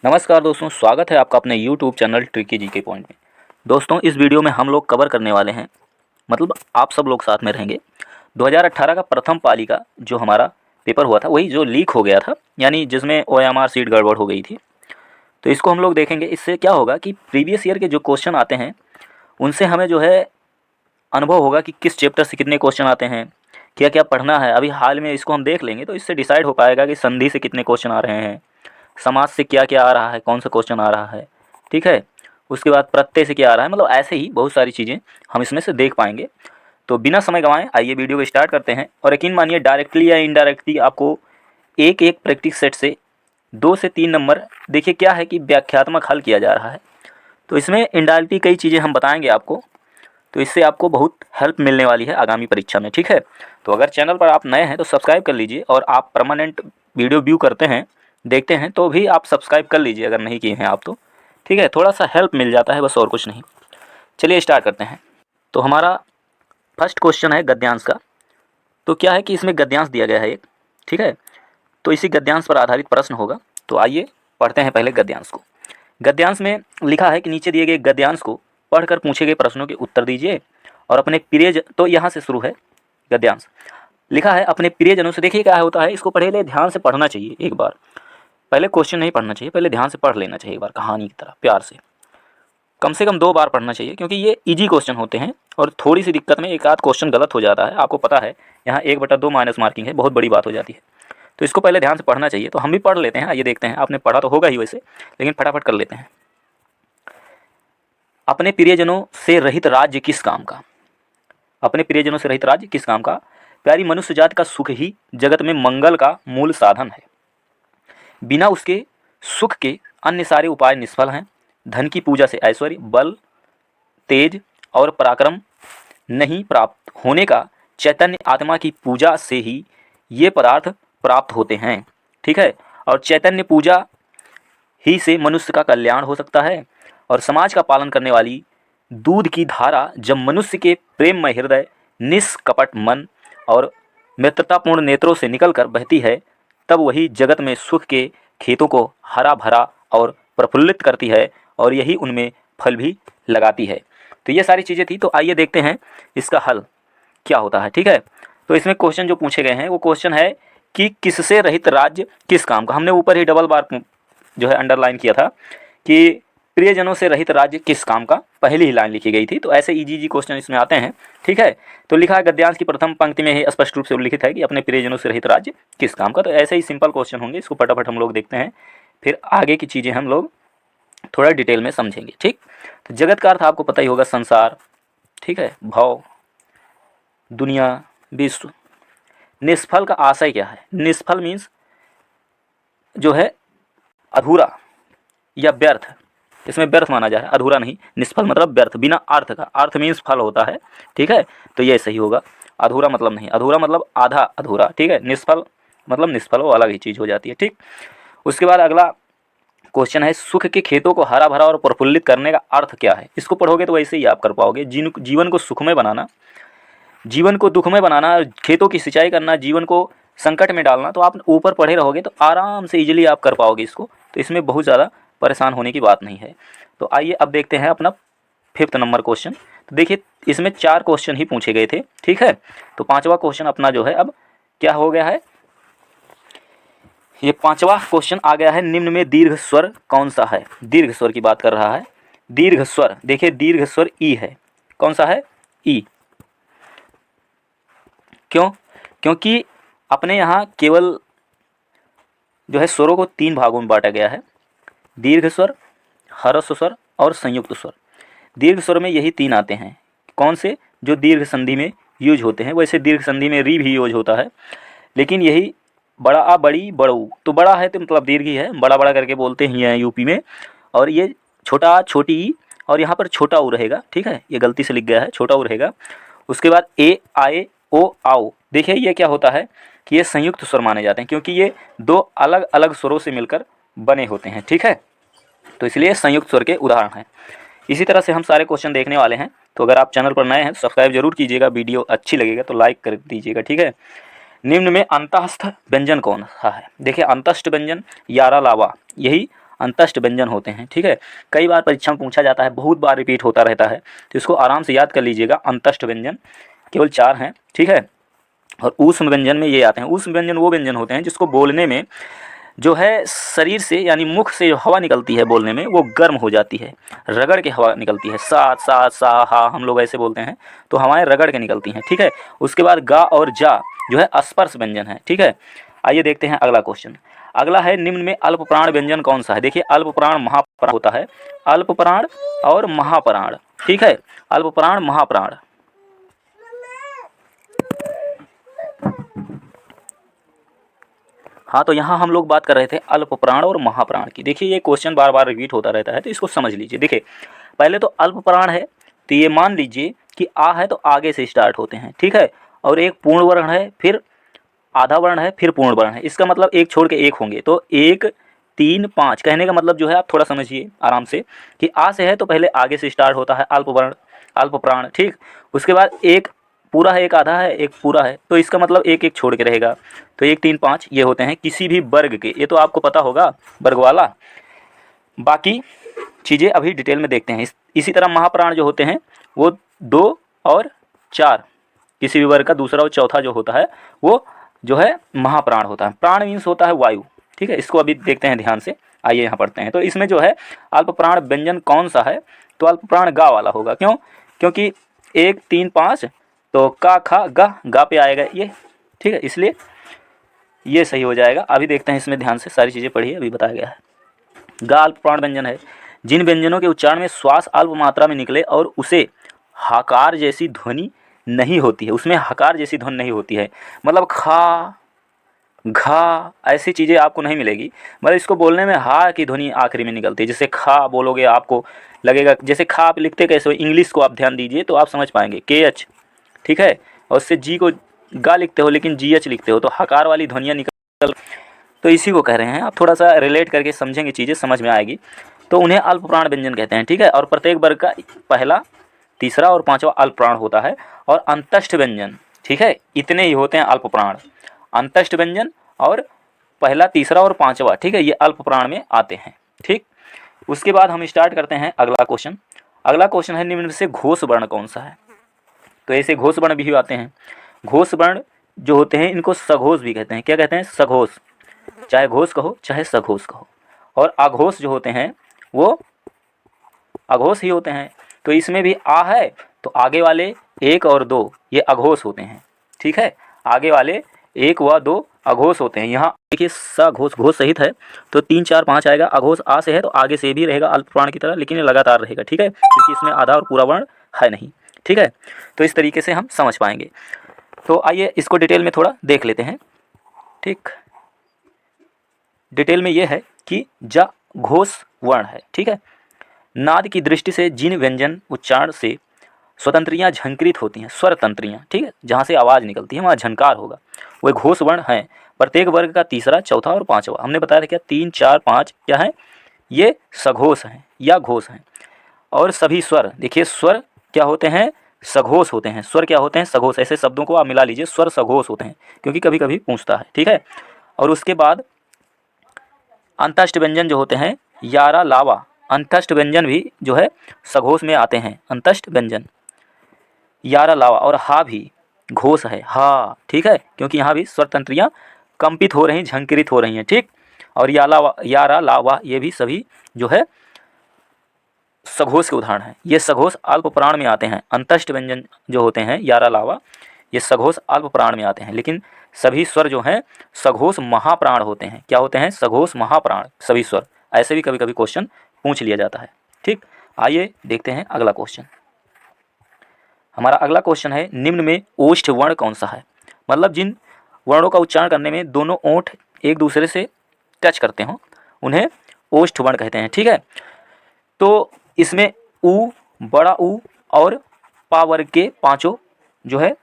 नमस्कार दोस्तों, स्वागत है आपका अपने YouTube चैनल ट्रिकी जी के पॉइंट में। दोस्तों, इस वीडियो में हम लोग कवर करने वाले हैं, मतलब आप सब लोग साथ में रहेंगे। 2018 का प्रथम पाली का जो हमारा पेपर हुआ था, वही जो लीक हो गया था, यानी जिसमें OMR सीट गड़बड़ हो गई थी। तो इसको हम लोग देखेंगे। इससे क्या होगा कि प्रीवियस ईयर के जो क्वेश्चन आते हैं उनसे हमें जो है अनुभव होगा कि किस चैप्टर से कितने क्वेश्चन आते हैं, क्या क्या पढ़ना है। अभी हाल में इसको हम देख लेंगे तो इससे डिसाइड हो पाएगा कि संधि से कितने क्वेश्चन आ रहे हैं, समाज से क्या क्या आ रहा है, कौन सा क्वेश्चन आ रहा है, ठीक है। उसके बाद प्रत्यय से क्या आ रहा है, मतलब ऐसे ही बहुत सारी चीज़ें हम इसमें से देख पाएंगे। तो बिना समय गंवाए आइए वीडियो को स्टार्ट करते हैं। और यकीन मानिए, डायरेक्टली या इनडायरेक्टली आपको एक एक प्रैक्टिस सेट से 2 से 3 नंबर, देखिए क्या है कि व्याख्यात्मक हल किया जा रहा है। तो इसमें इनडायरेक्टली कई चीज़ें हम बताएंगे आपको, तो इससे आपको बहुत हेल्प मिलने वाली है आगामी परीक्षा में, ठीक है। तो अगर चैनल पर आप नए हैं तो सब्सक्राइब कर लीजिए, और आप परमानेंट वीडियो व्यू करते हैं, देखते हैं, तो भी आप सब्सक्राइब कर लीजिए अगर नहीं किए हैं आप तो, ठीक है। थोड़ा सा हेल्प मिल जाता है, बस और कुछ नहीं। चलिए स्टार्ट करते हैं। तो हमारा फर्स्ट क्वेश्चन है गद्यांश का। तो क्या है कि इसमें गद्यांश दिया गया है एक, ठीक है। तो इसी गद्यांश पर आधारित प्रश्न होगा। तो आइए पढ़ते हैं पहले गद्यांश को। गद्यांश में लिखा है कि नीचे दिए गए गद्यांश को पढ़कर पूछे गए प्रश्नों के उत्तर दीजिए और अपने प्रिय तो यहाँ से शुरू है गद्यांश। लिखा है अपने प्रियजनों से। देखिए क्या होता है, इसको पढ़े ध्यान से पढ़ना चाहिए एक बार। पहले क्वेश्चन नहीं पढ़ना चाहिए, पहले ध्यान से पढ़ लेना चाहिए एक बार, कहानी की तरह प्यार से कम 2 बार पढ़ना चाहिए, क्योंकि ये इजी क्वेश्चन होते हैं। और थोड़ी सी दिक्कत में एक आध क्वेश्चन गलत हो जाता है, आपको पता है। यहाँ 1/2 माइनस मार्किंग है, बहुत बड़ी बात हो जाती है। तो इसको पहले ध्यान से पढ़ना चाहिए। तो हम भी पढ़ लेते हैं, आइए देखते हैं। आपने पढ़ा तो होगा ही वैसे, लेकिन फटाफट कर लेते हैं। अपने प्रियजनों से रहित राज्य किस काम का? अपने प्रियजनों से रहित राज्य किस काम का? प्यारी मनुष्य जाति का सुख ही जगत में मंगल का मूल साधन है। बिना उसके सुख के अन्य सारे उपाय निष्फल हैं। धन की पूजा से ऐश्वर्य, बल, तेज और पराक्रम नहीं प्राप्त होने का, चैतन्य आत्मा की पूजा से ही ये पदार्थ प्राप्त होते हैं, ठीक है। और चैतन्य पूजा ही से मनुष्य का कल्याण हो सकता है। और समाज का पालन करने वाली दूध की धारा जब मनुष्य के प्रेममय हृदय, निष्कपट मन और मित्रतापूर्ण नेत्रों से निकलकर बहती है, तब वही जगत में सुख के खेतों को हरा भरा और प्रफुल्लित करती है, और यही उनमें फल भी लगाती है। तो ये सारी चीज़ें थी। तो आइए देखते हैं इसका हल क्या होता है, ठीक है। तो इसमें क्वेश्चन जो पूछे गए हैं वो क्वेश्चन है कि किससे रहित राज्य किस काम का। हमने ऊपर ही डबल बार जो है अंडरलाइन किया था कि प्रियजनों से रहित राज्य किस काम का, पहली ही लाइन लिखी गई थी। तो ऐसे इजी क्वेश्चन इसमें आते हैं, ठीक है। तो लिखा है गद्यांश की प्रथम पंक्ति में ही स्पष्ट रूप से उल्लिखित है कि अपने प्रियजनों से रहित राज्य किस काम का। तो ऐसे ही सिंपल क्वेश्चन होंगे, इसको फटाफट हम लोग देखते हैं, फिर आगे की चीज़ें हम लोग थोड़ा डिटेल में समझेंगे, ठीक। तो जगत का अर्थ आपको पता ही होगा, संसार, ठीक है, भव, दुनिया, विश्व। निष्फल का आशय क्या है? निष्फल मीन्स जो है अधूरा या व्यर्थ, इसमें व्यर्थ माना जा रहा है, अधूरा नहीं। निष्फल मतलब व्यर्थ, बिना अर्थ का। अर्थ मीन्स फल होता है, ठीक है। तो ये सही होगा। अधूरा मतलब नहीं, अधूरा मतलब आधा अधूरा, ठीक है। निष्फल मतलब निष्फल, वो अलग ही चीज़ हो जाती है, ठीक। उसके बाद अगला क्वेश्चन है, सुख के खेतों को हरा भरा और प्रफुल्लित करने का अर्थ क्या है? इसको पढ़ोगे तो वैसे ही आप कर पाओगे। जीवन को सुखमय बनाना, जीवन को दुखमय बनाना, खेतों की सिंचाई करना, जीवन को संकट में डालना। तो आप ऊपर पढ़े रहोगे तो आराम से इजीली आप कर पाओगे इसको। तो इसमें बहुत ज़्यादा परेशान होने की बात नहीं है। तो आइए अब देखते हैं अपना 5th नंबर क्वेश्चन। तो देखिए इसमें 4 क्वेश्चन ही पूछे गए थे, ठीक है। तो 5वां क्वेश्चन अपना जो है अब क्या हो गया है, ये 5वां क्वेश्चन आ गया है। निम्न में दीर्घ स्वर कौन सा है? दीर्घ स्वर की बात कर रहा है। दीर्घ स्वर, देखिए दीर्घ स्वर ई है। कौन सा है? ई। क्यों? क्योंकि अपने यहाँ केवल जो है स्वरों को 3 भागों में बांटा गया है, दीर्घ स्वर, ह्रस्व स्वर और संयुक्त स्वर। दीर्घ स्वर में यही 3 आते हैं। कौन से? जो दीर्घ संधि में यूज होते हैं। वैसे दीर्घ संधि में री भी यूज होता है, लेकिन यही बड़ा आ, बड़ी, बड़ऊ। तो बड़ा है तो मतलब दीर्घ ही है, बड़ा बड़ा करके बोलते ही हैं यूपी में। और ये छोटा आ, छोटी ई, और यहाँ पर छोटा ऊ रहेगा, ठीक है। ये गलती से लिख गया है, छोटा ऊ रहेगा। उसके बाद ए, आए, ओ, आओ। देखिए ये क्या होता है कि ये संयुक्त स्वर माने जाते हैं, क्योंकि ये 2 अलग अलग स्वरों से मिलकर बने होते हैं, ठीक है। तो इसलिए संयुक्त स्वर के उदाहरण हैं। इसी तरह से हम सारे क्वेश्चन देखने वाले हैं। तो अगर आप चैनल पर नए हैं तो सब्सक्राइब जरूर कीजिएगा, वीडियो अच्छी लगेगा तो लाइक कर दीजिएगा, ठीक है। निम्न में अंतःस्थ व्यंजन कौन सा है? देखिए अंतस्थ व्यंजन यारा लावा, यही अंतस्थ व्यंजन होते हैं। ठीक है, कई बार परीक्षा में पूछा जाता है, बहुत बार रिपीट होता रहता है, तो इसको आराम से याद कर लीजिएगा। अंतस्थ व्यंजन केवल 4 हैं। ठीक है, और ऊष्म व्यंजन में ये आते हैं। ऊष्म व्यंजन वो व्यंजन होते हैं जिसको बोलने में जो है शरीर से यानी मुख से जो हवा निकलती है बोलने में वो गर्म हो जाती है, रगड़ के हवा निकलती है। सा सा सा हा हम लोग ऐसे बोलते हैं, तो हवाएं रगड़ के निकलती हैं। ठीक है, उसके बाद गा और जा जो है स्पर्श व्यंजन है। ठीक है, आइए देखते हैं अगला क्वेश्चन। अगला है, निम्न में अल्प प्राण व्यंजन कौन सा है। देखिए, अल्प प्राण महाप्राण होता है, अल्प प्राण और महाप्राण। ठीक है, अल्प प्राण महाप्राण। हाँ, तो यहाँ हम लोग बात कर रहे थे अल्प प्राण और महाप्राण की। देखिए, ये क्वेश्चन बार बार रिपीट होता रहता है, तो इसको समझ लीजिए। देखिए, पहले तो अल्प प्राण है, तो ये मान लीजिए कि आ है तो आगे से स्टार्ट होते हैं। ठीक है, और एक पूर्ण वर्ण है, फिर आधा वर्ण है, फिर पूर्ण वर्ण है। इसका मतलब एक छोड़ के एक होंगे, तो 1 3 5 कहने का मतलब जो है, आप थोड़ा समझिए आराम से कि आ से है तो पहले आगे से स्टार्ट होता है अल्प वर्ण, अल्प प्राण। ठीक, उसके बाद एक पूरा है, एक आधा है, एक पूरा है, तो इसका मतलब एक एक छोड़ के रहेगा। तो 1 3 5 ये होते हैं किसी भी वर्ग के, ये तो आपको पता होगा वर्ग वाला। बाकी चीज़ें अभी डिटेल में देखते हैं। इसी तरह महाप्राण जो होते हैं वो 2 और 4 किसी भी वर्ग का दूसरा और चौथा जो होता है वो जो है महाप्राण होता है। प्राण मीन्स होता है वायु। ठीक है, इसको अभी देखते हैं ध्यान से। आइए यहाँ पढ़ते हैं। तो इसमें जो है अल्प प्राण व्यंजन कौन सा है, तो अल्प प्राण गा वाला होगा। क्यों? क्योंकि 1 3 5 तो का खा गा पे आएगा ये। ठीक है, इसलिए ये सही हो जाएगा। अभी देखते हैं इसमें ध्यान से, सारी चीज़ें पढ़िए, अभी बताया गया है। गा अल्प प्राण व्यंजन है जिन व्यंजनों के उच्चारण में श्वास अल्प मात्रा में निकले और उसे हकार जैसी ध्वनि नहीं होती है, उसमें हकार जैसी ध्वनि नहीं होती है। मतलब खा घा ऐसी चीज़ें आपको नहीं मिलेगी। मतलब इसको बोलने में हा की ध्वनि आखिरी में निकलती है। जैसे खा बोलोगे आपको लगेगा, जैसे खा आप लिखते कैसे हो, इंग्लिश को आप ध्यान दीजिए तो आप समझ पाएंगे, KH। ठीक है, और उससे जी को गा लिखते हो लेकिन GH लिखते हो, तो हकार वाली ध्वनियाँ निकल, तो इसी को कह रहे हैं। आप थोड़ा सा रिलेट करके समझेंगे, चीज़ें समझ में आएगी। तो उन्हें अल्प प्राण व्यंजन कहते हैं। ठीक है, और प्रत्येक वर्ग का पहला, तीसरा और पांचवा अल्प प्राण होता है। और अंतस्थ व्यंजन, ठीक है, इतने ही होते हैं अल्प प्राण। अंतस्थ व्यंजन और पहला, तीसरा और पांचवा, ठीक है, ये अल्प प्राण में आते हैं। ठीक, उसके बाद हम स्टार्ट करते हैं अगला क्वेश्चन। अगला क्वेश्चन है, निम्न में से घोष वर्ण कौन सा है। तो ऐसे घोष वर्ण भी आते हैं। घोष वर्ण जो होते हैं इनको सघोष भी कहते हैं। क्या कहते हैं? सघोष। चाहे घोष कहो चाहे सघोष कहो। और अघोष जो होते हैं वो अघोष ही होते हैं। तो इसमें भी आ है तो आगे वाले 1 और 2 ये अघोष होते हैं। ठीक है, आगे वाले 1 व 2 अघोष होते हैं। यहाँ देखिए सघोष घोष सहित है तो 3 4 5 आएगा। अघोष आ से है तो आगे से भी रहेगा अल्प प्राण की तरह, लेकिन ये लगातार रहेगा। ठीक है, क्योंकि इसमें आधा और पूरा वर्ण है नहीं। ठीक है, तो इस तरीके से हम समझ पाएंगे। तो आइए इसको डिटेल में थोड़ा देख लेते हैं। ठीक, डिटेल में ये है कि ज घोष वर्ण है। ठीक है, नाद की दृष्टि से जिन व्यंजन उच्चारण से स्वतंत्रियाँ झंकृत होती हैं, स्वर तंत्रियाँ, ठीक है, जहाँ से आवाज़ निकलती है वहाँ झंकार होगा, वह घोष वर्ण हैं। प्रत्येक वर्ग का तीसरा, चौथा और पांचवा, हमने बताया था क्या 3 4 5 क्या है, ये सघोष हैं या घोष हैं। और सभी स्वर, देखिए स्वर क्या होते हैं, सघोष होते हैं। स्वर क्या होते हैं, सघोष। ऐसे शब्दों को आप मिला लीजिए, स्वर सघोष होते हैं, क्योंकि कभी कभी पूछता है। ठीक है, और उसके बाद अंतस्थ व्यंजन जो होते हैं, यारा लावा, अंतस्थ व्यंजन भी जो है सघोष में आते हैं। अंतस्थ व्यंजन यारा लावा, और हा भी घोष है, हा। ठीक है, क्योंकि यहाँ भी स्वर तंत्रियाँ कंपित हो रही हैं, झंकृत हो रही हैं। ठीक, और यारा लावा ये भी सभी जो है सघोष के उदाहरण हैं। ये सघोष अल्प प्राण में आते हैं। अंतस्थ व्यंजन जो होते हैं यारा लावा, ये सघोष अल्प प्राण में आते हैं, लेकिन सभी स्वर जो हैं सघोष महाप्राण होते हैं। क्या होते हैं? सघोष महाप्राण सभी स्वर। ऐसे भी कभी कभी क्वेश्चन पूछ लिया जाता है। ठीक, आइए देखते हैं अगला क्वेश्चन। हमारा अगला क्वेश्चन है, निम्न में ओष्ठ वर्ण कौन सा है। मतलब जिन वर्णों का उच्चारण करने में दोनों ओंठ एक दूसरे से टच करते हों उन्हें ओष्ठ वर्ण कहते हैं। ठीक है, तो इसमें उ, बड़ा उ और पा वर्ग के पांचों जो है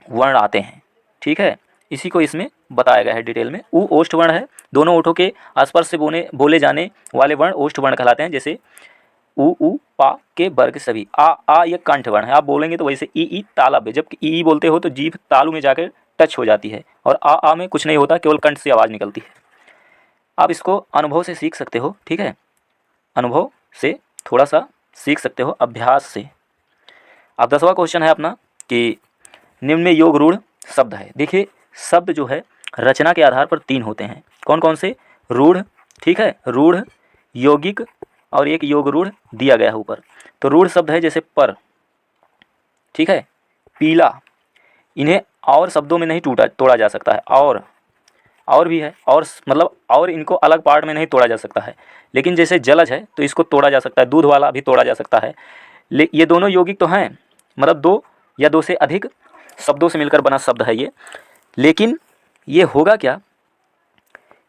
वर्ण आते हैं। ठीक है, इसी को इसमें बताया गया है डिटेल में। उ ओष्ठ वर्ण है। दोनों ओठों के आसपास से बोले जाने वाले वर्ण ओष्ठ वर्ण कहलाते हैं। जैसे उ पा के वर्ग सभी। आ ये कंठ वर्ण है। आप बोलेंगे तो वैसे ई तालव्य, जबकि ई बोलते हो तो जीभ तालु में जाकर टच हो जाती है, और आ में कुछ नहीं होता, केवल कंठ से आवाज़ निकलती है। आप इसको अनुभव से सीख सकते हो, ठीक है, अनुभव से थोड़ा सा सीख सकते हो, अभ्यास से। अब 10वां क्वेश्चन है अपना कि निम्न में योग रूढ़ शब्द है। देखिए शब्द जो है रचना के आधार पर 3 होते हैं। कौन कौन से? रूढ़, ठीक है, रूढ़, यौगिक और एक योग रूढ़ दिया गया है ऊपर। तो रूढ़ शब्द है जैसे पर, ठीक है, पीला, इन्हें और शब्दों में नहीं तोड़ा जा सकता है। और भी है, और मतलब और इनको अलग पार्ट में नहीं तोड़ा जा सकता है। लेकिन जैसे जलज है तो इसको तोड़ा जा सकता है, दूध वाला भी तोड़ा जा सकता है। ये दोनों यौगिक तो हैं, मतलब 2 या 2 से अधिक शब्दों से मिलकर बना शब्द है ये। लेकिन ये होगा क्या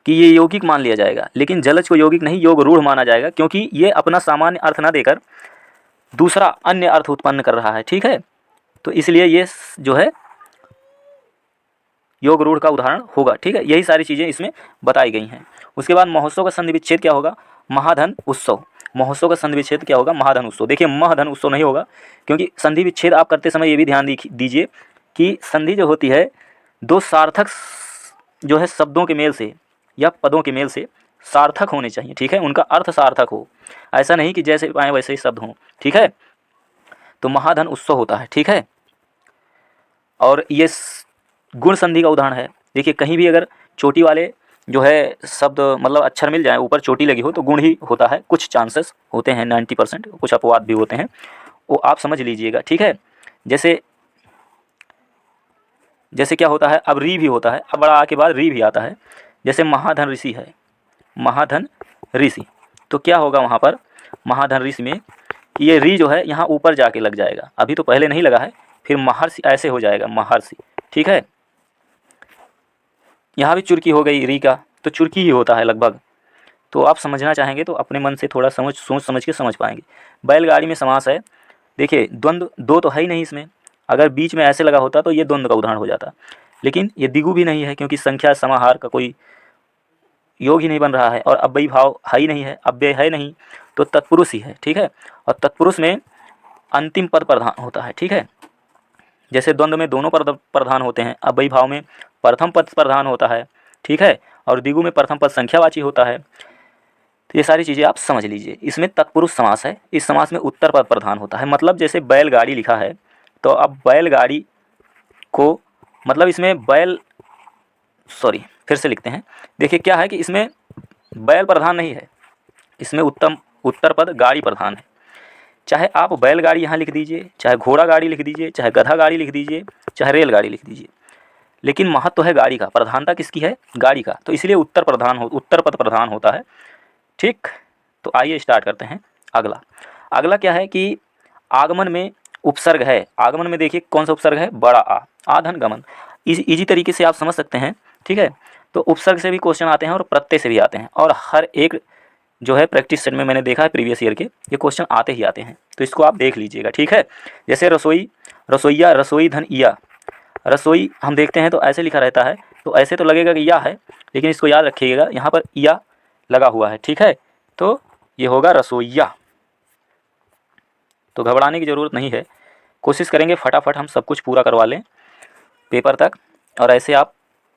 कि ये यौगिक मान लिया जाएगा, लेकिन जलज को यौगिक नहीं, योग रूढ़ माना जाएगा, क्योंकि ये अपना सामान्य अर्थ ना देकर दूसरा अन्य अर्थ उत्पन्न कर रहा है, ठीक है। तो इसलिए ये जो है योग रूढ़ का उदाहरण होगा, ठीक है। यही सारी चीज़ें इसमें बताई गई हैं। उसके बाद महोत्सव का संधि विच्छेद क्या होगा? महाधन उत्सव। महोत्सव का संधि विच्छेद क्या होगा? महाधन उत्सव। देखिए महधन उत्सव नहीं होगा, क्योंकि संधि विच्छेद आप करते समय ये भी ध्यान दीजिए कि संधि जो होती है 2 सार्थक जो है शब्दों के मेल से या पदों के मेल से सार्थक होने चाहिए, ठीक है, उनका अर्थ सार्थक हो। ऐसा नहीं कि जैसे आए वैसे ही शब्द हों, ठीक है। तो महाधन उत्सव होता है, ठीक है। और ये गुण संधि का उदाहरण है। देखिए कहीं भी अगर चोटी वाले जो है शब्द मतलब अक्षर मिल जाए, ऊपर चोटी लगी हो, तो गुण ही होता है। कुछ चांसेस होते हैं 90%, कुछ अपवाद भी होते हैं, वो आप समझ लीजिएगा, ठीक है। जैसे क्या होता है, अब री भी होता है, अब बड़ा आ के बाद री भी आता है। जैसे महाधन ऋषि है, महाधन ऋषि, तो क्या होगा वहाँ पर महाधन ऋषि में कि ये री जो है यहाँ ऊपर जाके लग जाएगा, अभी तो पहले नहीं लगा है, फिर महर्षि ऐसे हो जाएगा, महर्षि, ठीक है। यहाँ भी चुरकी हो गई री का, तो चुरकी ही होता है लगभग। तो आप समझना चाहेंगे तो अपने मन से थोड़ा सोच समझ के समझ पाएंगे। बैलगाड़ी में समास है। देखिए द्वंद्व 2 तो है ही नहीं इसमें, अगर बीच में ऐसे लगा होता तो ये द्वंद्व का उदाहरण हो जाता। लेकिन ये दिगु भी नहीं है, क्योंकि संख्या समाहार का कोई योग ही नहीं बन रहा है, और अव्ययी भाव है ही नहीं है, अव्यय है नहीं, तो तत्पुरुष ही है, ठीक है। और तत्पुरुष में अंतिम पद प्रधान होता है, ठीक है। जैसे द्वंद्व में दोनों पद प्रधान होते हैं, अव्ययी भाव में प्रथम पद प्रधान होता है, ठीक है, और दिगु में प्रथम पद संख्यावाची होता है। तो ये सारी चीज़ें आप समझ लीजिए। इसमें तत्पुरुष समास है, इस समास में उत्तर पद प्रधान होता है। मतलब जैसे बैलगाड़ी लिखा है, तो अब बैलगाड़ी को मतलब इसमें फिर से लिखते हैं। देखिए क्या है कि इसमें बैल प्रधान नहीं है, इसमें उत्तर पद गाड़ी प्रधान है। चाहे आप बैलगाड़ी यहाँ लिख दीजिए, चाहे घोड़ा गाड़ी लिख दीजिए, चाहे गधा गाड़ी लिख दीजिए, चाहे रेलगाड़ी लिख दीजिए, लेकिन महत्व तो है गाड़ी का, प्रधानता किसकी है? गाड़ी का। तो इसलिए उत्तर पद प्रधान होता है, ठीक। तो आइए स्टार्ट करते हैं। अगला क्या है कि आगमन में उपसर्ग है। आगमन में देखिए कौन सा उपसर्ग है? बड़ा आ, आधन गमन। इजी तरीके से आप समझ सकते हैं, ठीक है। तो उपसर्ग से भी क्वेश्चन आते हैं और प्रत्यय से भी आते हैं, और हर एक जो है प्रैक्टिस सेट में मैंने देखा है प्रीवियस ईयर के, ये क्वेश्चन आते ही आते हैं, तो इसको आप देख लीजिएगा, ठीक है। जैसे रसोई, रसोईया, रसोई धन या। रसोई हम देखते हैं तो ऐसे लिखा रहता है, तो ऐसे तो लगेगा कि या है, लेकिन इसको याद रखिएगा यहाँ पर या लगा हुआ है, ठीक है। तो ये होगा रसोईया। तो घबराने की ज़रूरत नहीं है, कोशिश करेंगे फटाफट हम सब कुछ पूरा करवा लें पेपर तक, और ऐसे आप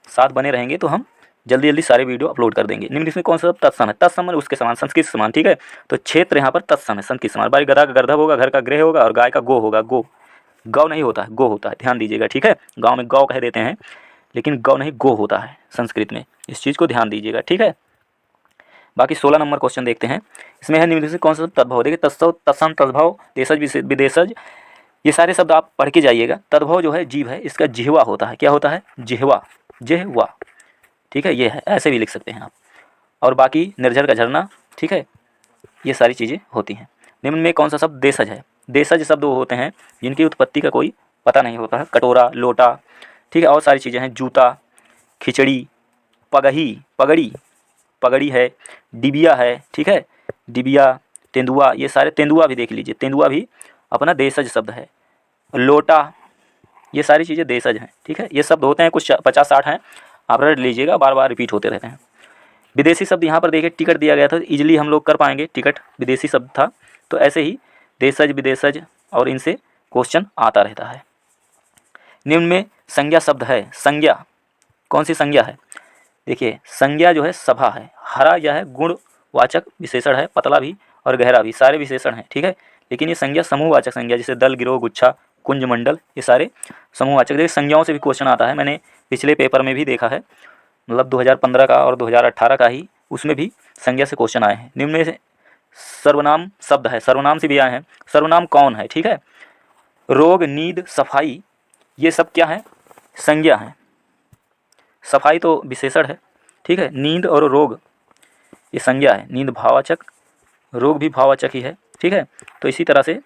साथ बने रहेंगे तो हम जल्दी जल्दी सारे वीडियो अपलोड कर देंगे। निम्न इसमें कौन सा तत्सम है? तत्सम उसके समान, संस्कृत समान, ठीक है। तो क्षेत्र यहाँ पर तत्सम है, संस्कृत समान। भाई गधा का गर्दभ होगा, घर का गृह होगा, और गाय का गो होगा। गौ नहीं होता है, गो होता है, ध्यान दीजिएगा, ठीक है। गाँव में गौ कह देते हैं, लेकिन गौ नहीं, गो होता है संस्कृत में, इस चीज़ को ध्यान दीजिएगा, ठीक है। बाकी 16 नंबर क्वेश्चन देखते हैं। इसमें है निम्न से कौन सा तद्भव? देखिए तत्सव, तत्सम, तद्भव, देशज, विदेशज, ये सारे शब्द आप पढ़ के जाइएगा। तद्भव जो है जीव है, इसका जिह्वा होता है। क्या होता है? जिह्वा, जिह्वा, ठीक है, ये है, ऐसे भी लिख सकते हैं आप। और बाकी निर्झर का झरना, ठीक है, ये सारी चीज़ें होती हैं। निम्न में कौन सा शब्द देशज है? देशज शब्द वो होते हैं जिनकी उत्पत्ति का कोई पता नहीं होता है। कटोरा, लोटा, ठीक है, और सारी चीज़ें हैं। जूता, खिचड़ी, पगड़ी है, डिबिया है, ठीक है, डिबिया, तेंदुआ, ये सारे, तेंदुआ भी देख लीजिए, तेंदुआ भी अपना देशज शब्द है। लोटा, ये सारी चीज़ें देशज हैं, ठीक है। ये शब्द होते हैं, कुछ 50-60 हैं, आप रट लीजिएगा, बार बार रिपीट होते रहते हैं। विदेशी शब्द यहाँ पर देखिए टिकट दिया गया था, इजीली हम लोग कर पाएंगे, टिकट विदेशी शब्द था, तो ऐसे ही देशज, विदेशज, और इनसे क्वेश्चन आता रहता है। निम्न में संज्ञा शब्द है। संज्ञा, कौन सी संज्ञा है? देखिए संज्ञा जो है सभा है, हरा यह है गुणवाचक विशेषण है, पतला भी और गहरा भी सारे विशेषण हैं, ठीक है। लेकिन ये संज्ञा समूहवाचक संज्ञा, जैसे दल, गिरोह, गुच्छा, कुंज, मंडल, ये सारे समूहवाचक। देखिए संज्ञाओं से भी क्वेश्चन आता है, मैंने पिछले पेपर में भी देखा है, मतलब 2015 का और 2018 का ही, उसमें भी संज्ञा से क्वेश्चन आए हैं। निम्न में से सर्वनाम शब्द है, सर्वनाम से भी आए हैं। सर्वनाम कौन है, ठीक है। रोग, नींद, सफाई, ये सब क्या है, संज्ञा है। सफाई तो विशेषण है, ठीक है। नींद और रोग ये संज्ञा है, नींद भाववाचक, रोग भी भाववाचक ही है, ठीक है। तो इसी तरह से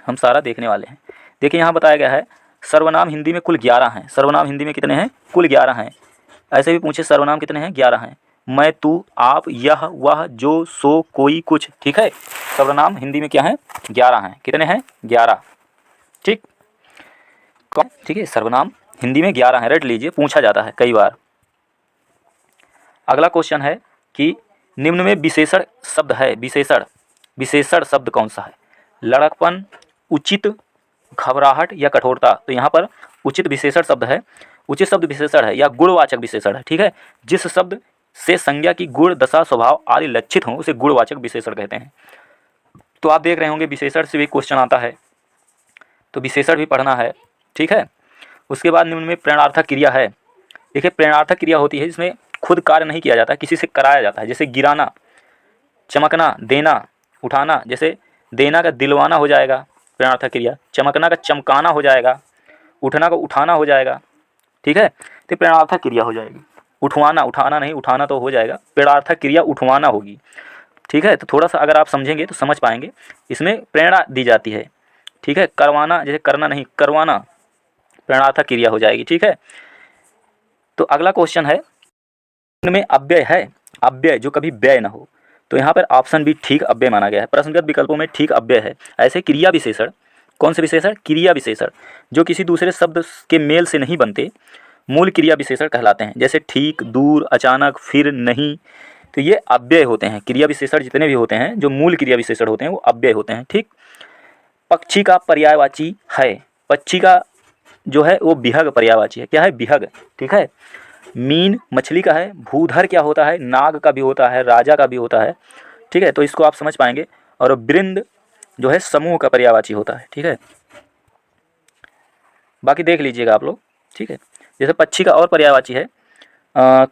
हम सारा देखने वाले हैं। देखिए यहाँ बताया गया है सर्वनाम हिंदी में कुल 11 हैं। सर्वनाम हिंदी में कितने हैं, कुल 11 हैं। ऐसे भी पूछे सर्वनाम कितने हैं, 11 हैं। मैं, तू, आप, यह, वह, जो, सो, कोई, कुछ, ठीक है। सर्वनाम हिंदी में क्या है, 11 हैं। कितने हैं, 11, ठीक। ठीक है, सर्वनाम हिंदी में 11 हैं, रट लीजिए, पूछा जाता है कई बार। अगला क्वेश्चन है कि निम्न में विशेषण शब्द है, विशेषण शब्द कौन सा है। लड़कपन, उचित, घबराहट या कठोरता। तो यहाँ पर उचित विशेषण शब्द है, उचित शब्द विशेषण है या गुणवाचक विशेषण है, ठीक है। जिस शब्द से संज्ञा की गुण, दशा, स्वभाव आदि लक्षित हों उसे गुणवाचक विशेषण कहते हैं। तो आप देख रहे होंगे विशेषण से भी क्वेश्चन आता है, तो विशेषण भी पढ़ना है, ठीक है। उसके बाद निम्न में प्रेरणार्थक क्रिया है। देखिए प्रेरणार्थक क्रिया होती है जिसमें खुद कार्य नहीं किया जाता, किसी से कराया जाता है। जैसे गिराना, चमकना, देना, उठाना। जैसे देना का दिलवाना हो जाएगा प्रेरणार्थक क्रिया, चमकना का चमकाना हो जाएगा, उठना का उठाना हो जाएगा, ठीक है। तो प्रेरणार्थक क्रिया हो जाएगी। उठवाना, उठाना नहीं, उठाना तो हो जाएगा, प्रेरणार्थक क्रिया उठवाना होगी, ठीक है। तो थोड़ा सा अगर आप समझेंगे तो समझ पाएंगे, इसमें प्रेरणा दी जाती है, ठीक है। करवाना, जैसे करना नहीं, करवाना, प्रेरणार्थक क्रिया हो जाएगी, ठीक है। तो अगला क्वेश्चन है, इनमें अव्यय है, अव्यय जो कभी व्यय ना हो। तो यहाँ पर ऑप्शन बी ठीक अव्यय माना गया है। प्रश्नगत विकल्पों में ठीक अव्यय है। ऐसे क्रिया विशेषण, कौन से विशेषण, क्रिया विशेषण जो किसी दूसरे शब्द के मेल से नहीं बनते, मूल क्रिया विशेषण कहलाते हैं। जैसे ठीक, दूर, अचानक, फिर, नहीं, तो ये अव्यय होते हैं। क्रिया विशेषण जितने भी होते हैं जो मूल क्रिया विशेषण होते हैं वो अव्यय होते हैं, ठीक। पक्षी का पर्यायवाची है, पक्षी का जो है वो विहग पर्यायवाची है। क्या है, विहग, ठीक है। मीन मछली का है। भूधर क्या होता है, नाग का भी होता है, राजा का भी होता है, ठीक है। तो इसको आप समझ पाएंगे। और वृंद जो है समूह का पर्यायवाची होता है, ठीक है। बाकी देख लीजिएगा आप लोग, ठीक है। जैसे पक्षी का और पर्यायवाची है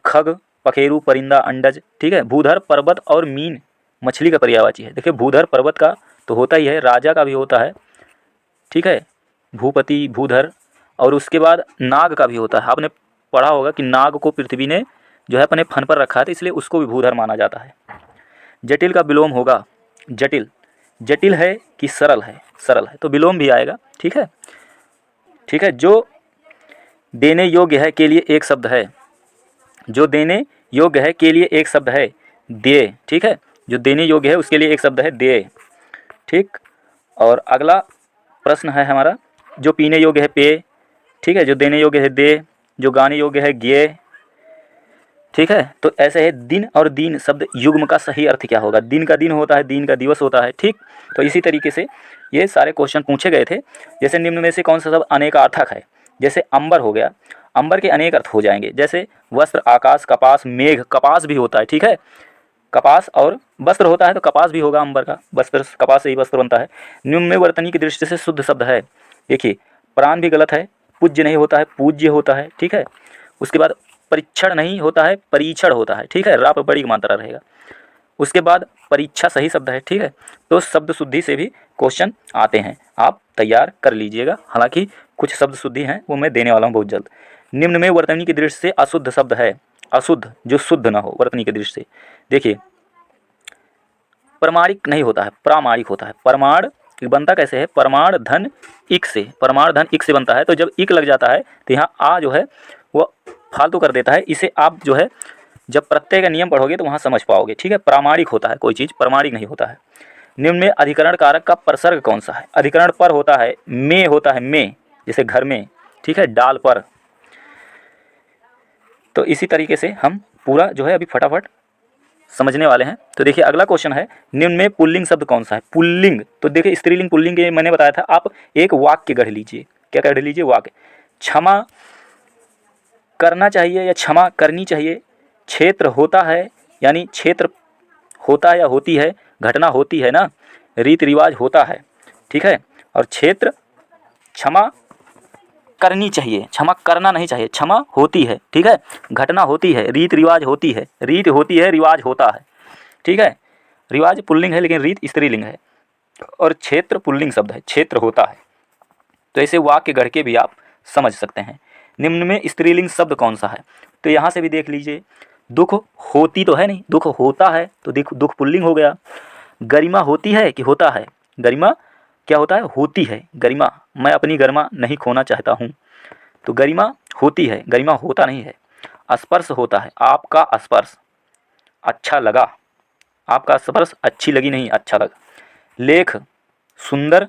खग, पखेरु, परिंदा, अंडज, ठीक है। भूधर पर्वत और मीन मछली का पर्यायवाची है। देखिए भूधर पर्वत का तो होता ही है, राजा का भी होता है, ठीक है, भूपति, भूधर। और उसके बाद नाग का भी होता है। आपने पढ़ा होगा कि नाग को पृथ्वी ने जो है अपने फन पर रखा है, तो इसलिए उसको भी भूधर माना जाता है। जटिल का विलोम होगा जटिल, जटिल है कि सरल है, सरल है, तो विलोम भी आएगा, ठीक है, ठीक है। जो देने योग्य है के लिए एक शब्द है, जो देने योग्य है के लिए एक शब्द है, दे, ठीक है। जो देने योग्य है उसके लिए एक शब्द है दे, ठीक। और अगला प्रश्न है हमारा, जो पीने योग्य है पे, ठीक है। जो देने योग्य है दे, जो गाने योग्य है गे, ठीक है। तो ऐसे है दिन और दीन शब्द युग्म का सही अर्थ क्या होगा। दिन का दिन होता है, दीन का दिवस होता है, ठीक। तो इसी तरीके से ये सारे क्वेश्चन पूछे गए थे। जैसे निम्न में से कौन सा शब्द अनेकार्थक है। जैसे अंबर हो गया, अंबर के अनेक अर्थ हो जाएंगे। जैसे वस्त्र, आकाश, कपास, मेघ, कपास भी होता है, ठीक है। कपास और वस्त्र होता है तो कपास भी होगा अंबर का, वस्त्र, कपास से ही वस्त्र बनता है। निम्न में वर्तनी की दृष्टि से शुद्ध शब्द है। देखिए प्राण भी गलत है, पूज्य नहीं होता है, पूज्य होता है, ठीक है। उसके बाद परीक्षण नहीं होता है, परीक्षण होता है, ठीक है, रा पर बड़ी की मात्रा रहेगा। उसके बाद परीक्षा सही शब्द है, ठीक है। तो शब्द शुद्धि से भी क्वेश्चन आते हैं, आप तैयार कर लीजिएगा। हालांकि कुछ शब्द शुद्धि हैं वो मैं देने वाला हूँ बहुत जल्द। निम्न में वर्तनी की दृष्टि से अशुद्ध शब्द है, अशुद्ध जो शुद्ध ना हो वर्तनी की दृष्टि से। देखिए प्रमाणिक नहीं होता है, प्रामाणिक होता है। प्रमाण बनता कैसे है, प्रमाण धन इक से, प्रमाण धन इक से बनता है। तो जब इक लग जाता है तो यहाँ आ जो है वो फालतू कर देता है। इसे आप जो है जब प्रत्यय का नियम पढ़ोगे तो वहाँ समझ पाओगे, ठीक है। प्रामाणिक होता है कोई चीज़, प्रमाणिक नहीं होता है। निम्न में अधिकरण कारक का प्रसर्ग कौन सा है। अधिकरण पर होता है, में होता है, में, जैसे घर में, ठीक है, डाल पर। तो इसी तरीके से हम पूरा जो है अभी फटाफट समझने वाले हैं। तो देखिए अगला क्वेश्चन है, निम्न में पुल्लिंग शब्द कौन सा है। पुल्लिंग तो देखिए स्त्रीलिंग पुल्लिंग के मैंने बताया था, आप एक वाक्य गढ़ लीजिए। क्या गढ़ लीजिए, वाक्य। क्षमा करना चाहिए या क्षमा करनी चाहिए। क्षेत्र होता है यानी क्षेत्र होता है या होती है, घटना होती है ना, रीति रिवाज होता है, ठीक है। और क्षेत्र क्षमा करनी चाहिए, क्षमा करना नहीं चाहिए, क्षमा होती है, ठीक है। घटना होती है, रीति रिवाज होती है, रीत होती है, रिवाज होता है, ठीक है। रिवाज पुल्लिंग है लेकिन रीत स्त्रीलिंग है, और क्षेत्र पुल्लिंग शब्द है, क्षेत्र होता है। तो ऐसे वाक्य गढ़ के भी आप समझ सकते हैं। निम्न में स्त्रीलिंग शब्द कौन सा है? तो यहाँ से भी देख लीजिए, दुख होती तो है नहीं, दुख होता है तो दुख पुल्लिंग हो गया। गरिमा होती है कि होता है? गरिमा क्या होता है? होती है। गरिमा, मैं अपनी गरिमा नहीं खोना चाहता हूँ, तो गरिमा होती है, गरिमा होता नहीं है। स्पर्श होता है, आपका स्पर्श अच्छा लगा, आपका स्पर्श अच्छी लगी नहीं, अच्छा लगा। लेख सुंदर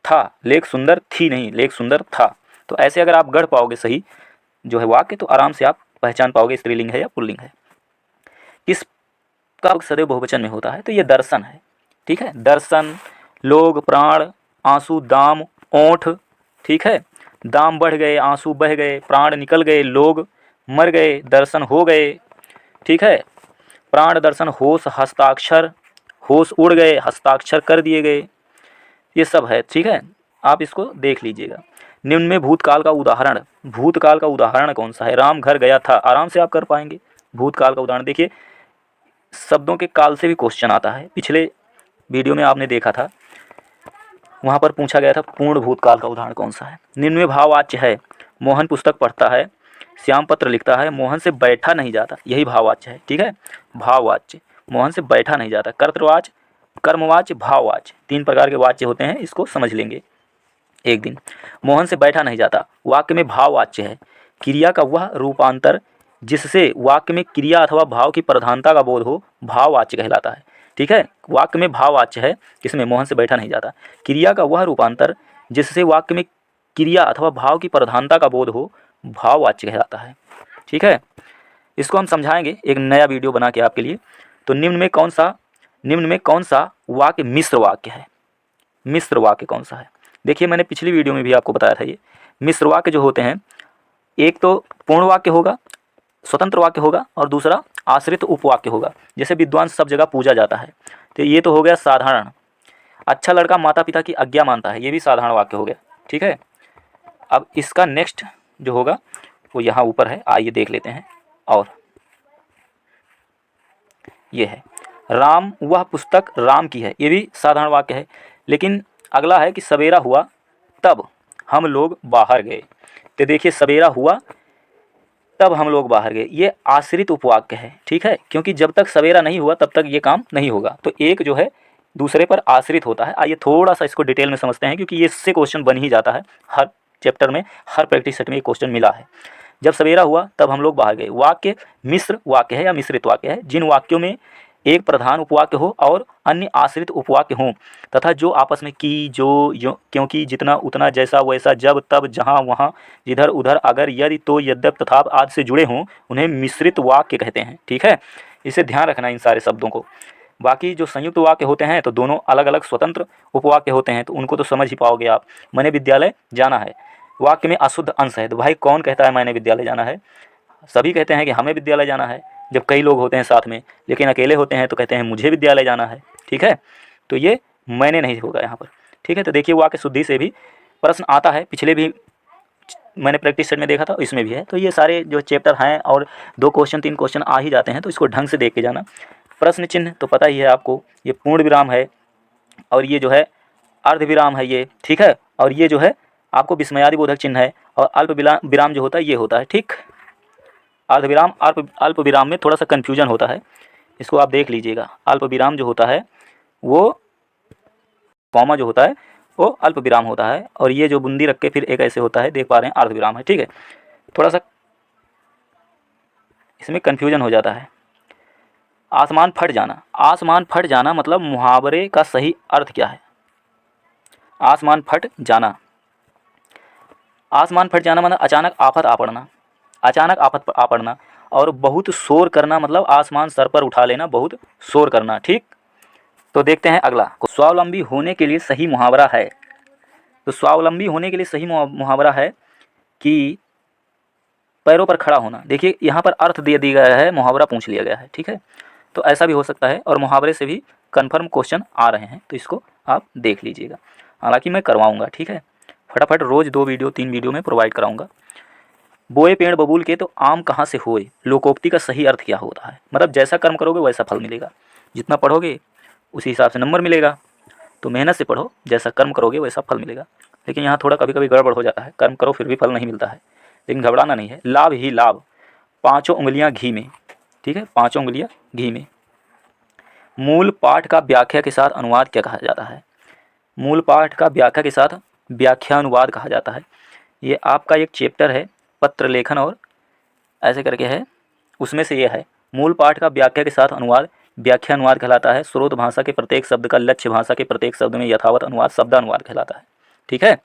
था, लेख सुंदर थी नहीं, लेख सुंदर था। तो ऐसे अगर आप गढ़ पाओगे सही जो है वाक्य, तो आराम से आप पहचान पाओगे स्त्रीलिंग है या पुल्लिंग है। इसका सदैव बहुवचन में होता है, तो ये दर्शन है, ठीक है। दर्शन, लोग, प्राण, आंसू, दाम, ओंठ, ठीक है। दाम बढ़ गए, आंसू बह गए, प्राण निकल गए, लोग मर गए, दर्शन हो गए, ठीक है। प्राण दर्शन, होश, हस्ताक्षर, होश उड़ गए, हस्ताक्षर कर दिए गए, ये सब है, ठीक है। आप इसको देख लीजिएगा। निम्न में भूतकाल का उदाहरण, भूतकाल का उदाहरण कौन सा है? राम घर गया था, आराम से आप कर पाएंगे। भूतकाल का उदाहरण देखिए, शब्दों के काल से भी क्वेश्चन आता है। पिछले वीडियो में आपने देखा था, वहाँ पर पूछा गया था पूर्ण भूतकाल का उदाहरण कौन सा है। निम्न में भाववाच्य है, मोहन पुस्तक पढ़ता है, श्याम पत्र लिखता है, मोहन से बैठा नहीं जाता, यही भाववाच्य है, ठीक है। भाववाच्य, मोहन से बैठा नहीं जाता। कर्तवाच्य, कर्मवाच्य, भाववाच्य, 3 प्रकार के वाच्य होते हैं, इसको समझ लेंगे एक दिन। मोहन से बैठा नहीं जाता, वाक्य में भाववाच्य है। क्रिया का वह रूपांतर जिससे वाक्य में क्रिया अथवा भाव की प्रधानता का बोध हो, भाववाच्य कहलाता है, ठीक है। वाक्य में भाववाच्य है, किसमें? मोहन से बैठा नहीं जाता। क्रिया का वह रूपांतर जिससे वाक्य में क्रिया अथवा भाव की प्रधानता का बोध हो, भाववाच्य कहलाता है, ठीक है। इसको हम समझाएंगे एक नया वीडियो बना के आपके लिए। तो निम्न में कौन सा वाक्य मिश्र वाक्य है? मिश्र वाक्य कौन सा है? देखिए, मैंने पिछली वीडियो में भी आपको बताया था, ये मिश्र वाक्य जो होते हैं, एक तो पूर्ण वाक्य होगा, स्वतंत्र वाक्य होगा, और दूसरा आश्रित उपवाक्य होगा। जैसे विद्वान सब जगह पूजा जाता है, तो ये तो हो गया साधारण। अच्छा लड़का माता पिता की आज्ञा मानता है, ये भी साधारण वाक्य हो गया, ठीक है। अब इसका नेक्स्ट जो होगा वो यहाँ ऊपर है, आइए देख लेते हैं। और ये है, राम वह पुस्तक राम की है, ये भी साधारण वाक्य है। लेकिन अगला है कि सवेरा हुआ तब हम लोग बाहर गए। तो देखिए, सवेरा हुआ तब हम लोग बाहर गए, ये आश्रित उपवाक्य है, ठीक है। क्योंकि जब तक सवेरा नहीं हुआ तब तक ये काम नहीं होगा, तो एक जो है दूसरे पर आश्रित होता है। आइए थोड़ा सा इसको डिटेल में समझते हैं, क्योंकि ये इससे क्वेश्चन बन ही जाता है। हर चैप्टर में, हर प्रैक्टिस सेट में ये क्वेश्चन मिला है। जब सवेरा हुआ तब हम लोग बाहर गए, वाक्य मिश्र वाक्य है या मिश्रित वाक्य है जिन वाक्यों में एक प्रधान उपवाक्य हो और अन्य आश्रित उपवाक्य हों, तथा जो आपस में की, जो, यो, क्योंकि, जितना, उतना, जैसा, वैसा, जब, तब, जहाँ, वहाँ, जिधर, उधर, अगर, यदि, तो, यद्यप, तथा आदि से जुड़े हों, उन्हें मिश्रित वाक्य कहते हैं, ठीक है। इसे ध्यान रखना इन सारे शब्दों को। बाकी जो संयुक्त वाक्य होते हैं तो दोनों अलग अलग स्वतंत्र उपवाक्य होते हैं, तो उनको तो समझ ही पाओगे आप। मैंने विद्यालय जाना है, वाक्य में अशुद्ध अंश है, तो भाई कौन कहता है मैंने विद्यालय जाना है? सभी कहते हैं कि हमें विद्यालय जाना है, जब कई लोग होते हैं साथ में। लेकिन अकेले होते हैं तो कहते हैं मुझे विद्यालय जाना है, ठीक है। तो ये मैंने नहीं होगा यहाँ पर, ठीक है। तो देखिए, वाक्य शुद्धि से भी प्रश्न आता है, पिछले भी मैंने प्रैक्टिस सेट में देखा था, इसमें भी है। तो ये सारे जो चैप्टर हैं और 2 क्वेश्चन 3 क्वेश्चन आ ही जाते हैं, तो इसको ढंग से देख के जाना। प्रश्न चिन्ह तो पता ही है आपको, ये पूर्ण विराम है और ये जो है अर्ध विराम है ये, ठीक है। और ये जो है आपको विस्मयादि बोधक चिन्ह है, और अल्प विराम जो होता है ये होता है, ठीक। अर्ध विराम, अल्प विराम में थोड़ा सा कन्फ्यूजन होता है, इसको आप देख लीजिएगा। अल्प विराम जो होता है वो कॉमा जो होता है वो अल्प विराम होता है, और ये जो बूंदी रख के फिर एक ऐसे होता है, देख पा रहे हैं, अर्ध विराम है, ठीक है। थोड़ा सा इसमें कन्फ्यूजन हो जाता है। आसमान फट जाना, आसमान फट जाना मतलब मुहावरे का सही अर्थ क्या है? आसमान फट जाना, आसमान फट जाना मतलब अचानक आफत आ पड़ना, अचानक आफत आ पड़ना। और बहुत शोर करना मतलब आसमान सर पर उठा लेना, बहुत शोर करना, ठीक। तो देखते हैं अगला, स्वावलंबी होने के लिए सही मुहावरा है। तो स्वावलंबी होने के लिए सही मुहावरा है कि पैरों पर खड़ा होना, देखिए यहाँ पर अर्थ दे दिया गया है, मुहावरा पूछ लिया गया है, ठीक है। तो ऐसा भी हो सकता है और मुहावरे से भी कन्फर्म क्वेश्चन आ रहे हैं, तो इसको आप देख लीजिएगा। हालांकि मैं करवाऊँगा, ठीक है, फटाफट रोज़ 2 वीडियो 3 वीडियो में प्रोवाइड कराऊँगा। बोए पेड़ बबूल के तो आम कहाँ से होए, लोकोक्ति का सही अर्थ क्या होता है? मतलब जैसा कर्म करोगे वैसा फल मिलेगा, जितना पढ़ोगे उसी हिसाब से नंबर मिलेगा। तो मेहनत से पढ़ो, जैसा कर्म करोगे वैसा फल मिलेगा। लेकिन यहाँ थोड़ा कभी कभी गड़बड़ हो जाता है, कर्म करो फिर भी फल नहीं मिलता है, लेकिन घबराना नहीं है। लाभ ही लाभ, 5 उंगलियाँ घी में, ठीक है, 5 उंगलियाँ घी में। मूल पाठ का व्याख्या के साथ अनुवाद क्या कहा जाता है? मूल पाठ का व्याख्या के साथ व्याख्यानुवाद कहा जाता है। ये आपका एक चैप्टर है पत्र लेखन और ऐसे करके है, उसमें से ये है। मूल पाठ का व्याख्या के साथ अनुवाद व्याख्यानुवाद कहलाता है। स्रोत भाषा के प्रत्येक शब्द का लक्ष्य भाषा के प्रत्येक शब्द में यथावत अनुवाद शब्दानुवाद कहलाता है, ठीक है।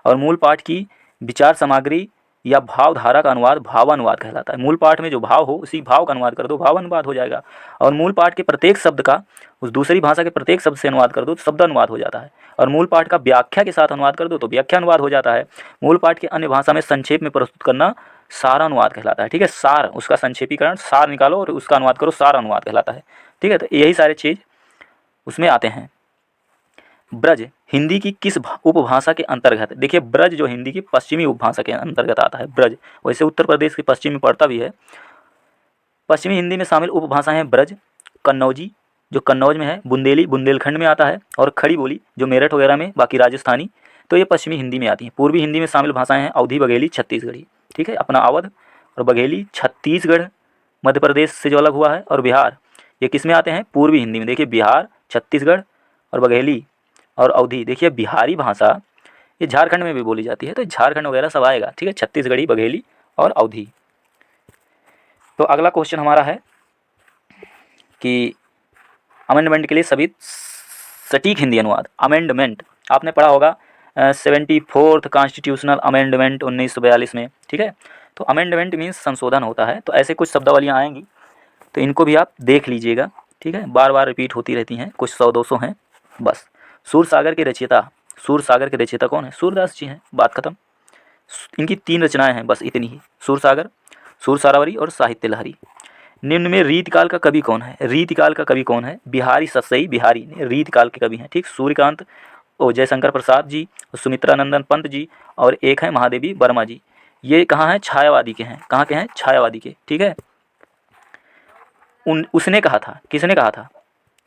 और मूल पाठ की विचार सामग्री या भावधारा का अनुवाद भावानुवाद कहलाता है। मूल पाठ में जो भाव हो उसी भाव का अनुवाद कर दो, भावानुवाद हो जाएगा। और मूल पाठ के प्रत्येक शब्द का उस दूसरी भाषा के प्रत्येक शब्द से अनुवाद कर दो तो शब्दानुवाद हो जाता है। और मूल पाठ का व्याख्या के साथ अनुवाद कर दो तो व्याख्यानुवाद हो जाता है। मूल पाठ के अन्य भाषा में संक्षेप में प्रस्तुत करना सारानुवाद कहलाता है, ठीक है। सार, उसका संक्षेपीकरण, सार निकालो और उसका अनुवाद करो, सारानुवाद कहलाता है, ठीक है। तो यही सारे चीज़ उसमें आते हैं। ब्रज हिंदी की किस उपभाषा के अंतर्गत? देखिए ब्रज जो हिंदी की पश्चिमी उपभाषा के अंतर्गत आता है ब्रज, वैसे उत्तर प्रदेश के पश्चिम में पड़ता भी है। पश्चिमी हिंदी में शामिल उपभाषाएं हैं ब्रज, कन्नौजी जो कन्नौज में है, बुंदेली बुंदेलखंड में आता है, और खड़ी बोली जो मेरठ वगैरह में, बाकी राजस्थानी, तो ये पश्चिमी हिंदी में आती हैं। पूर्वी हिंदी में शामिल भाषाएं हैं अवधी, बघेली, छत्तीसगढ़ी, ठीक है। अपना अवध और बघेली छत्तीसगढ़ मध्य प्रदेश से जो अलग हुआ है, और बिहार, ये किस में आते हैं? पूर्वी हिंदी में। देखिए बिहार, छत्तीसगढ़ और बघेली और अवधी, देखिए बिहारी भाषा ये झारखंड में भी बोली जाती है, तो झारखंड वगैरह सब आएगा, ठीक है। छत्तीसगढ़ी, बघेली और अवधी। तो अगला क्वेश्चन हमारा है कि अमेंडमेंट के लिए सभी सटीक हिंदी अनुवाद। अमेंडमेंट आपने पढ़ा होगा 74th कॉन्स्टिट्यूशनल अमेंडमेंट 1942 में, ठीक है। तो अमेंडमेंट मीन्स संशोधन होता है। तो ऐसे कुछ शब्दावलियाँ आएंगी, तो इनको भी आप देख लीजिएगा, ठीक है। बार बार रिपीट होती रहती हैं, कुछ 100-200 हैं बस। सूरसागर के रचयिता, सूरसागर के रचयिता कौन है? सूरदास जी हैं, बात खत्म। इनकी 3 रचनाएं हैं, बस इतनी ही, सूरसागर, सूरसारावरी और साहित्य लहरी। निम्न में रीतिकाल का कवि कौन है? रीतिकाल का कवि कौन है? बिहारी सतसई बिहारी रीतिकाल के कवि हैं, ठीक। सूर्यकांत और जयशंकर प्रसाद जी, सुमित्रानंदन पंत जी, और एक है महादेवी वर्मा जी। ये कहाँ हैं? छायावादी के हैं। कहाँ के हैं? छायावादी के, ठीक है। उसने कहा था, किसने कहा था?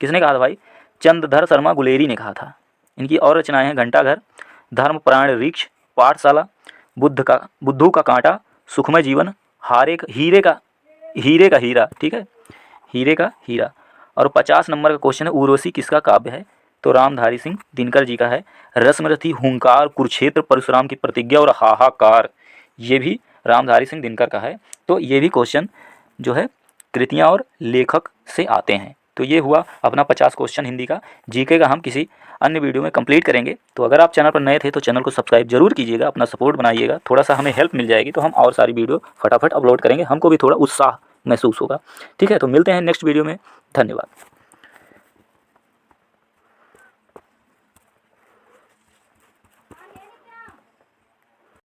किसने कहा था भाई? चंद्रधर शर्मा गुलेरी ने कहा था। इनकी और रचनाएं हैं घंटाघर, धर्म प्राण वृक्ष, पाठशाला, बुद्धू का कांटा, सुखमय जीवन, हीरे का हीरा, ठीक है, हीरे का हीरा। और 50 नंबर का क्वेश्चन है, उर्वशी किसका काव्य है? तो रामधारी सिंह दिनकर जी का है। रश्मरथी, हुंकार, कुरुक्षेत्र, परशुराम की प्रतिज्ञा और हाहाकार, ये भी रामधारी सिंह दिनकर का है। तो ये भी क्वेश्चन जो है कृतियाँ और लेखक से आते हैं। तो ये हुआ अपना 50 क्वेश्चन हिंदी का। जीके का हम किसी अन्य वीडियो में कंप्लीट करेंगे। तो अगर आप चैनल पर नए थे तो चैनल को सब्सक्राइब जरूर कीजिएगा, अपना सपोर्ट बनाइएगा, थोड़ा सा हमें हेल्प मिल जाएगी तो हम और सारी वीडियो फटाफट अपलोड करेंगे, हमको भी थोड़ा उत्साह महसूस होगा, ठीक है। तो मिलते हैं नेक्स्ट वीडियो में, धन्यवाद।